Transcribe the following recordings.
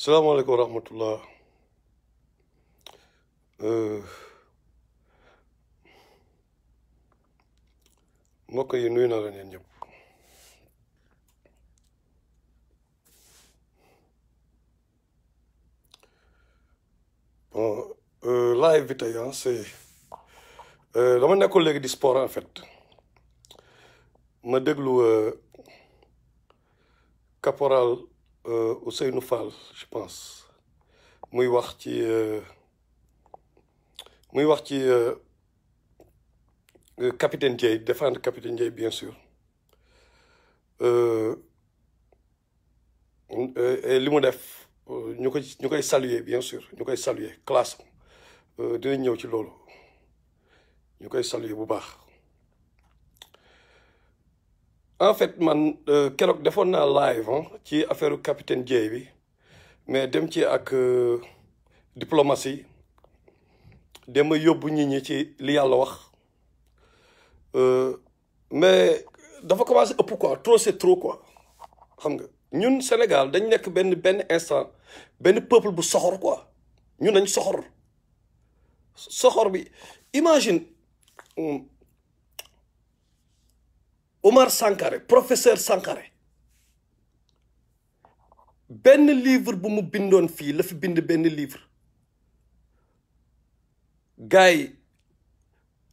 salaamaaleykum wa rahmatullah. mbokk yi nuyu naa leen yéen ñëpp. bon live bi tey c'est dama nekkoon léegi di sport en fait ma déglu caporal Ousseynou Fall je pense muy wax ci capitaine Dièye défendre capitaine Dièye bien sûr et li mu def ñu koy saluer bien sûr ñu koy saluer classe dinañ ñëw ci loolu ñu koy saluer bu baax. en fait man keroog defoon naa live ci affaire capitaine Dièye bi mais dem ci ak diplomatie dama yóbbu nit ñi ci li yàlla wax mais dafa commencé ëpp quoi trop c'est trop quoi xam nga ñun Sénégal dañ nekk benn instant benn peuple bu soxor quoi ñun dañ soxor bi imagine Omar Sankaré professeur Sankaré benn livre bu mu bindoon fii la fi bind benn livre gars yi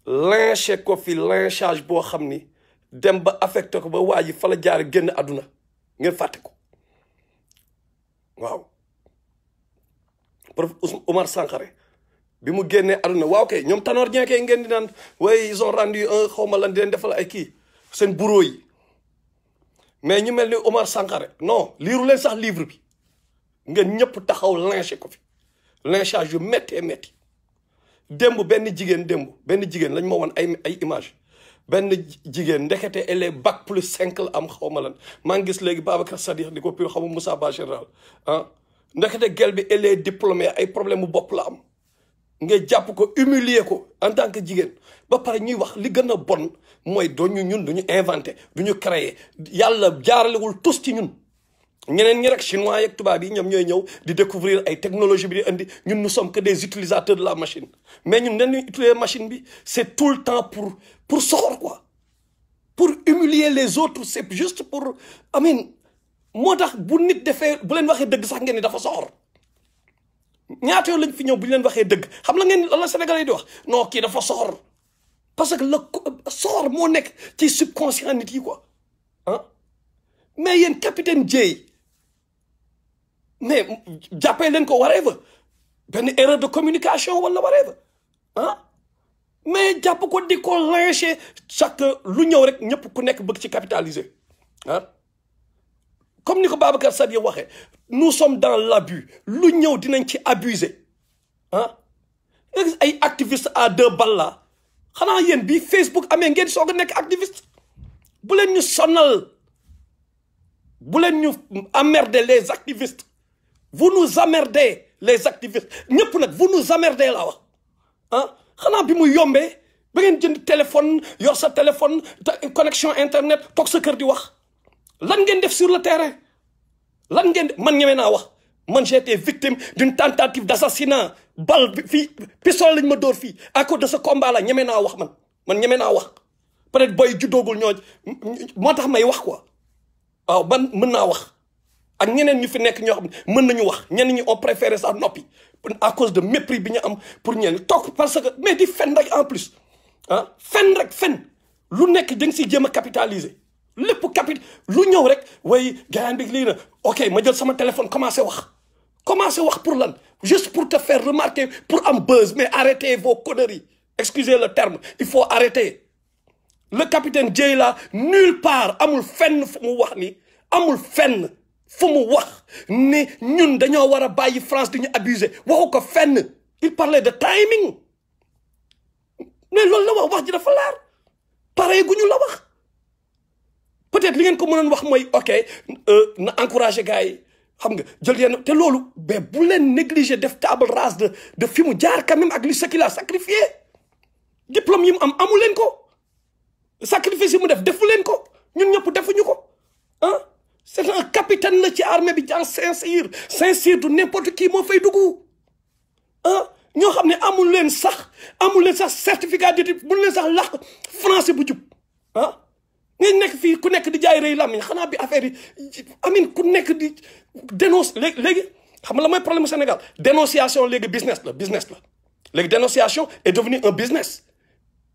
lynché ko fi lynchage boo xam ni dem ba affecté ko ba waa ji fa la jaar génn àdduna ngeen fàtte ko waaw prof Omar Sankaré bi mu génnee àdduna waaw kay ñoom Tanor Dieng kay ngeen di naan waaye ils ont rendu un xawma lan di leen defal ay kii seen bureau yi mais ñu mel ni Omar Sankaré non liiru leen sax livre bi ngeen ñëpp taxaw lynché ko fi lynchage yu méttee métti démb benn jigéen lañ ma woon ay image benn jigéen ndekete elle est bac+5 la am xaw ma lan maa ngi gis léegi Babacar Sadikh di ko pur xaw ma Moussa Ba général ndekete gel bi elle est diplômée ay problème mu bopp la am nga jàpp ko humilier ko en tant que jigéen ba pare ñuy wax li gën a bon mooy ñun duñu inventé duñu créer yàlla jaaralewul tous ci ñun ñeneen ñi rek chinois yeeg tubaab yi ñoom ñooy ñëw di découvrir ay technologie bi di indi ñun nous sommes que des utilisateurs de la machine mais ñun dañuy utiliser machine bi c'est tout le temps pour soxor quoi pour humilier les autres c'est juste pour moo tax bu nit defee bu leen waxee dëgg sax ngeen ni dafa soxor ñaata yoon lañ fi ñëw bu ñu leen waxee dëgg xam la ngeen la Sénégalais yi di wax non kii dafa soxor parce que soxor moo nekk ci subconscient nit yi quoi mais yéen capitaine Dièye mais jàppee leen ko whatever benn erreur de communication wala whatever mais jàpp ko di ko lynché chaque lu ñëw rek ñëpp ku nekk bëgg ci capitaliser comme ni ko Babacar Sadie waxee nous sommes dans l'abus lu ñëw dinañ ci abuser ay activistes à 2 balles la xanaa yéen bii Facebook amee ngeen soog a nekk activiste bu leen ñu sonal bu leen ñu emmerder les activistes vous nous emmerdez les activistes ñëpp nag vous nous emmerdez laa wax xanaa bi mu yombee ba ngeen jënd téléphone yor sa téléphone connexion internet toog sa kër di wax lan ngeen def sur le terrain lan ngeen man ñeme naa wax man j'ai été victime d'une tentative d'assassinat bal bi fii pistolet lañ ma dóor fii à cause de ce combat là ñeme naa wax man ñeme naa wax peut-être booy juddoogul ñoo moo tax may wax quoi waaw man mën naa wax ak ñeneen ñu fi nekk ñoo xam ne mën nañu wax ñenn ñi ont préféré sax noppi à cause de mépris bi ñu am pour ñenn toog parce que mais di fen rek en plus fen lu nekk da nga siy jéem a capitaliser lépp lu ñëw rek way gayaan bi lii na ok ma jël sama téléphone commencé wax pour lan juste pour te faire remarquer pour am buzz mais arrêtez vos conneries excusez le terme il faut arrêter le capitaine Dièye là nulle part amul fenn fu mu wax ni amul fenn fu mu wax ni ñun dañoo war a bàyyi France di ñu abuser waxu ko fenn il parlait de timing mais loolu la wax ji dafa leer pare gu ñu la wax peut-être li ngeen ko mënoon wax mooy ok na encourager gars yi xam nga jël yenn te loolu mais bu leen négliger def table rase de fi mu jaar quand même ak li ce qu'il a sacrifié diplôme yi mu amu leen ko sacrifice yi mu defu leen ko ñun ñëpp defuñu ko c'est un capitaine la ci armée bi dans Saint-Cyr du n'importe qui moo fay dugg ñoo xam ne amul leen sax certificat d'études bu leen sax làkk français bu jub ngeen nekk fii ku nekk di jaay rëy làmmiñ xanaa bi affaire yi amin ku nekk di dénonce léegi xam nga la mooy problème Sénégal dénonciation léegi business la léegi dénonciation est devenu un business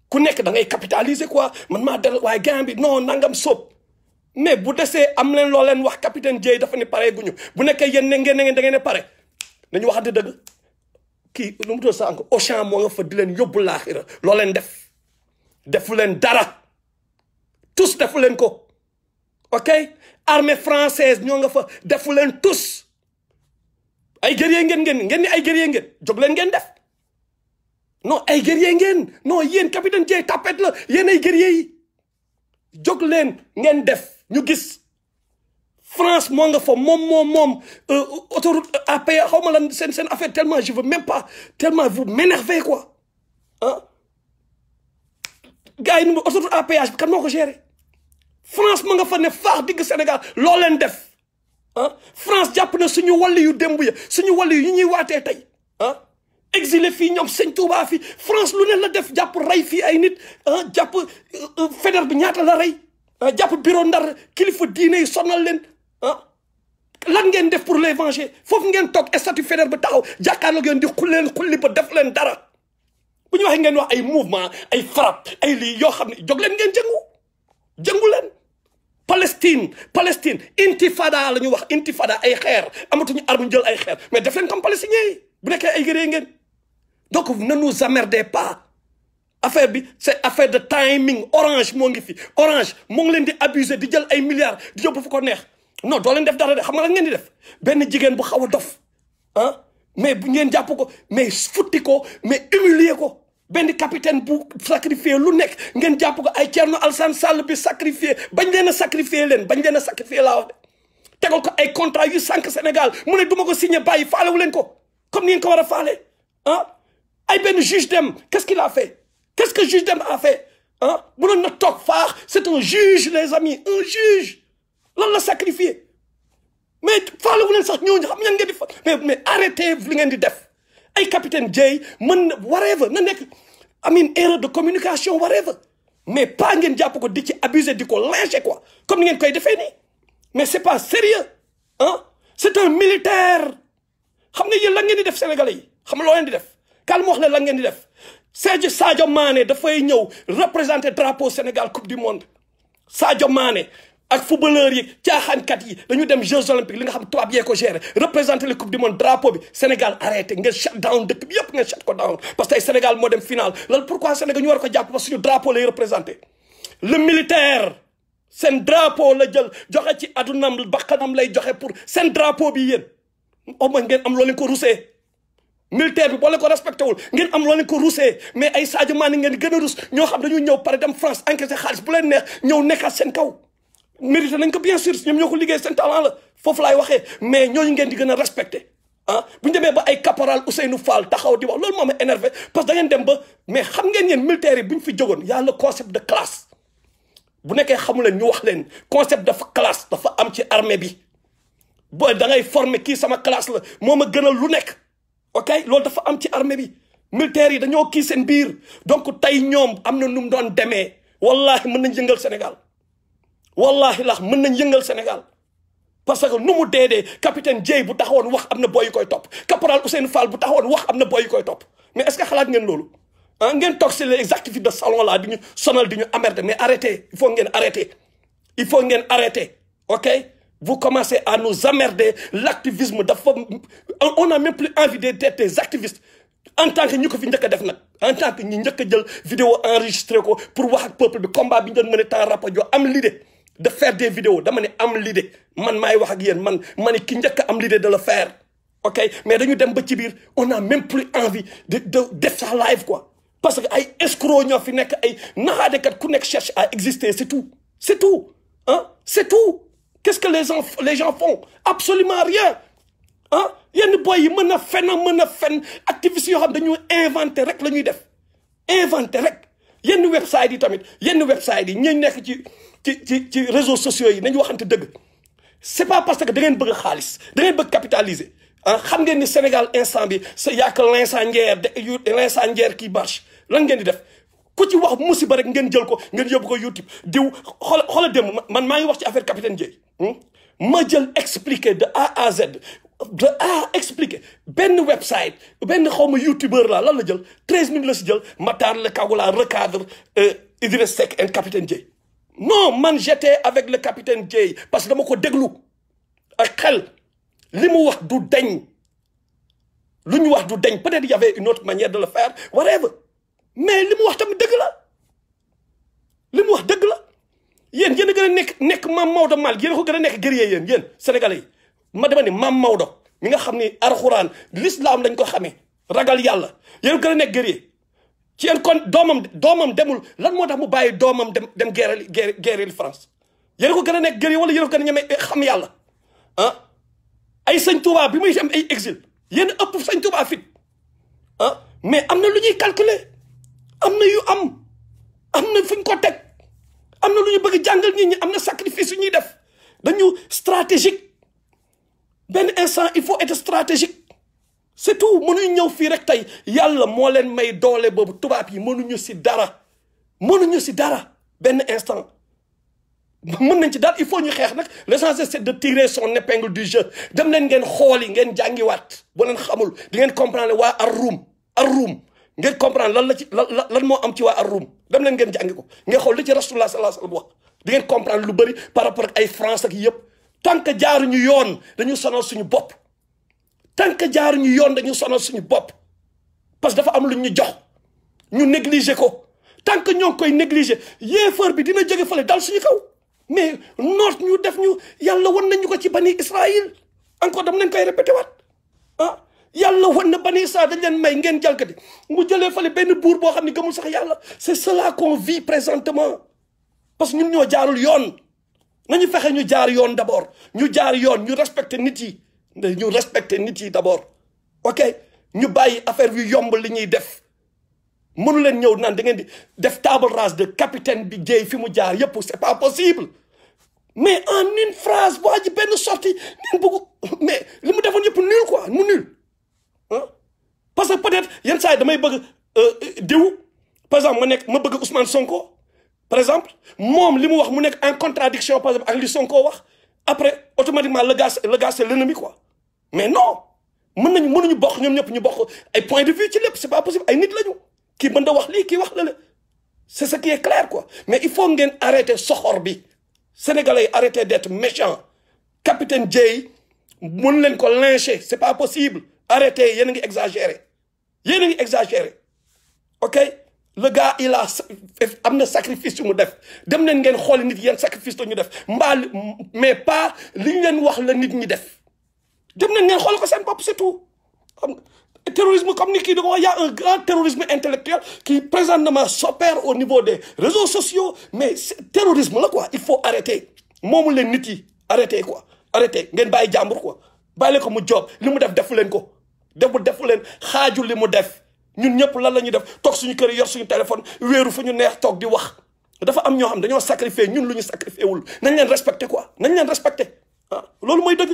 ku nekk da ngay capitaliser quoi man maa del waaye gain bi non nangam sóob mais bu desee am leen loo leen wax capitaine Dièye dafa ne pare guñu bu nekkee yéen ne ngeen da ngeen ne pare nañu waxante dëgg kii lu mu tudd sànq Auchan moo nga fa di leen yóbbu laaxira loo leen defu leen dara tous defu leen ko ok armée française ñoo nga fa defu leen tous ay guerrier ngeen ni ay guerrier ngeen jóg leen ngeen def non ay guerrier ngeen non yéen capitaine Dièye tapet la yéen ay guerrier yi jóg leen ngeen def ñu gis France moo nga fa moom autoroute à péage xaw ma lan seen affaire tellement je veux même pas tellement vous m'énervez quoi gars yi autoroute à péage bi kan moo ko géré France moo nga fa ne faax digg Sénégal loo leen def France jàpp na suñu wàll yu démb ya suñu wàll yu ñuy waatee tey exilé fii ñoom sëñ Touba fii France lu ne la def jàpp rey fii ay nit jàpp Faidherbe bi ñaata la rey jàpp bureau Ndar kilifa diine yi sonal leen lan ngeen def pour les venger foofu ngeen toog statut Faidherbe ba taxaw jàkkaarloo ngeen di xulli ba def leen dara bu ñu waxee ngeen wax ay mouvement ay frappe ay lii yoo xam ne jóg leen ngeen jëngu leen Palestine intifada la ñu wax intifada ay xeer amatuñu arme jël ay xeer mais def leen comme palestiniens yi bu nekkee ay guerrier ngeen donc ne nous emmerdez pas affaire bi c'est affaire de timing Orange moo ngi fi Orange moo ngi leen di abuser di jël ay milliards di yóbbu fu ko neex non doo leen def dara de xam nga lan ngeen di def benn jigéen bu xaw a dof mais bu ngeen jàpp ko mais futti ko mais humilier ko benn capitaine bu sacrifier lu nekk ngeen jàpp ko ay Thierno Alassane Sall bi sacrifier bañ leen a sacrifier laa wax de tegal ko ay contrat yu sànq Sénégal mu ne duma ko signé bàyyi faalewu leen ko comme ni ngeen ko war a faale ay benn juge dem qu'est-ce qu'il a fait qu'est-ce que juge dem a fait bu doon na toog faax c'est un juge les amis un juge lan la sacrifier mais faalewu leen sax ñooñu xam ngeen di fa mais arrêtez li ngeen di def ay capitaine Dièye mën na whatever na nekk erreur de communication whatever mais pas ngeen jàpp ko di ci abuser di ko lyncher quoi comme ni ngeen koy defee nii mais c'est pas sérieux c'est un militaire xam nga yéen lan ngeen di def sénégalais yi xam nga loo leen di def kal ma wax leen lan ngeen di def Sadio Mané dafay ñëw représenter drapeau Sénégal coupe du monde Sadio Mané ak footballeur yi caaxaankat yi dañu dem Jeux olympiques li nga xam tubaab yee ko gérer représenter le coupe du monde drapeau bi Sénégal arrêté ngeen shut down dëkk bi yëpp ngeen shut ko down parce que tey Sénégal moo dem final loolu pourquoi Sénégal ñu war ko jàpp parce que suñu drapeau lay représenter le militaire seen drapeau la jël joxe ci adunam bakkanam lay joxe pour seen drapeau bi yéen au moins ngeen am loo leen ko rusee militaire bi boo leen ko respecté wul ngeen am loo leen ko rusee mais ay Sadio Mané ngeen gën a rus ñoo xam dañu ñëw pare dem France encaissé xaalis bu leen neex ñëw nekkaat seen kaw mérité nañ ko bien sûr ñoom ñoo ko liggéey seen talent la foofu laay waxee mais ñooñu ngeen di gën a respecté bu ñu demee ba ay caporal Ousseynou Fall taxaw di wax loolu moo ma énervé parce que da ngeen dem ba mais xam ngeen yéen militaires yi bu ñu fi jógoon y a le concept de classe bu nekkee xamu leen ñu wax leen concept dafa classe dafa am ci armée bi booy da ngay former kii sama classe la moo ma gënal lu nekk ok loolu dafa am ci armée bi militaires yi dañoo kii seen biir donc tey ñoom am na nu mu doon demee wallahi mën nañ yëngal Sénégal wallahi lax mën nañ yëngal Sénégal parce que nu mu deedee capitaine Dièye bu taxawoon wax am na boy yu koy topp caporal Ousseynou Fall bu taxawoon wax am na boy yu koy topp mais est-ce que xalaat ngeen loolu ngeen toog si les activités de salon là di ñu sonal di ñu emmerder mais arrêtez il faut ngeen arrêter ok vous commencez à nous emmerder l'activisme dafa on a même plus envie d'être des activistes en tant que ñu ko fi njëkk a def nag en tant que ñu njëkk a jël vidéo enregistré ko pour wax ak peuple bi combat bi ñu doon mën a temps rapajo am l'idée de faire des vidéos dama ne am l'idée man maay wax ak yéen man ma ne ki njëkk a am l'idée de le faire ok mais dañu dem ba ci biir on a même plus envie de def sa live quoi parce que ay escrocs ñoo fi nekk ay naxaadekat ku nekk cherche à exister c'est tout c'est tout qu'est-ce que les gens font absolument rien yenn boy yi mën a fen activistes yoo xam dañu inventé rek la ñuy def inventé rek yenn website yi tamit yenn website yi ñu nekk ci réseaux sociaux yi nañu waxante dëgg c'est pas parce que da ngeen bëgg xaalis da ngeen bëgg capitaliser ah xam ngeen ni Sénégal instant bi c'est y a que l'incendiaire qui marche lan ngeen di def ku ci wax musiba rek ngeen jël ko ngeen yóbbu ko YouTube diw xoola dem man maa ngi wax ci affaire capitaine Dièye ma jël expliquer de A à Z de A expliquer benn website benn xawma youtubeur la lan la jël 13 minutes la si jël Matar le Kagoula recadre Idriss Seck et capitaine Dièye non man j'étais avec le capitaine Dièye parce que dama ko déglu ak xel li mu wax du dañ lu ñu wax du dañ peut-être y avait une autre manière de le faire whatever mais li mu wax tamit dëgg la li mu wax dëgg la yéen yéen a gën a nekk Mame Maodo Malick yéen a ko gën a nekk guerrier yéen sénégalais yi ma dama ni Mame Maodo mi nga xam ni alxuraan l'islam lañ ko xamee ragal yàlla yéen a gën a nekk guerrier ci yéen kon doomam demul lan moo tax mu bàyyi doomam dem guerre France yéen a ko gën a nekk guerrier wala yéen a ko gën a ñeme xam yàlla ah ay sëñ Touba bi muy dem ay exil yéen ëpp sëñ Touba fit ah mais am na lu ñuy calculer am na yu am na fu ñu ko teg am na lu ñu bëgg jàngal nit ñi am na sacrifice yu ñuy def dañu stratégique benn instant il faut être stratégique c'est tout mënuñ ñëw fii rek tey yàlla moo leen may doole boobu tubaab yi mënuñu si dara benn instant mën nañ ci daal il faut ñu xeex nag l'essentiel c'est de tirer son épingle du jeu dem leen ngeen xooli ngeen jàngiwaat boo leen xamul di ngeen comprendre waa ar-Rum ngeen comprendre lan moo am ci waa ar-Rum dem leen ngeen jàngi ko ngeen xool li ci Rasulullah sallallahu alayhi wa sallam wax di ngeen comprendre lu bëri par rapport ak ay France ak yëpp tant que jaaruñu yoon dañu sonal suñu bopp parce que dafa am lu ñu jox ñu négliger ko tant que ñoo ngi koy négliger yéefar bi dina jóge fale dal suñu kaw mais noot ñu def ñu yàlla wan nañu ko ci bani Israël encore dam nañ koy répété waat ah yàlla wan na bani Israël dañ leen may ngeen jalgati mu jëlee fale benn buur boo xam ne gëmul sax yàlla c'est cela qu'on vit présentement parce que ñun ñoo jaarul yoon nañu fexe ñu jaar yoon d'abord ñu jaar yoon ñu respecter nit yi d'abord ok ñu bàyyi affaire yu yomb li ñuy def mënu leen ñëw naan da ngeen di def table rase de capitaine bi Dièye fi mu jaar yëpp c'est pas possible mais en une phrase waa ji benn sortie ngeen bëgg mais li mu defoon yëpp nul quoi mu nul ah parce que peut-être yenn saa yi damay bëgg diw par exemple ma bëgg Ousmane Sonko par exemple moom li mu wax mu nekk en contradiction par exemple ak li Sonko wax après automatiquement le gars c'est l'ennemi quoi mais non mënuñu bokk ñoom ñëpp ñu bokk ay point de vue ci lépp c'est pas possible ay nit lañu kii mën da wax lii kii wax la c'est ce qui est clair quoi mais il faut ngeen arrêter soxor bi sénégalais arrêter d'être méchants capitaine Dièye mën leen ko lyncher c'est pas possible arrêtez yéen a ngi exagérer ok le gars il a am na sacrifice yu mu def dem leen ngeen xooli nit yeen sacrifice la ñu def mais pas li ñu leen wax la nit ñi def dem leen ngeen xool ko seen bopp c'est tout terrorisme comme ni kii da ko y a un grand terrorisme intellectuel qui présentement s'opère au niveau des réseaux sociaux mais terrorisme la quoi il faut arrêter moomu leen nit yi arrêter ngeen bàyyi jàmbur quoi bàyyi ko mu job li mu def defu leen ko defu leen xaaju li mu def ñun ñëpp lan la ñuy def toog suñu kër yor suñu téléphone wéeru fu ñu neex toog di wax dafa am ñoo xam dañoo sacrifier ñun lu ñu sacrifier wul nañ leen respecter quoi nañ leen respecter ah loolu mooy dëgg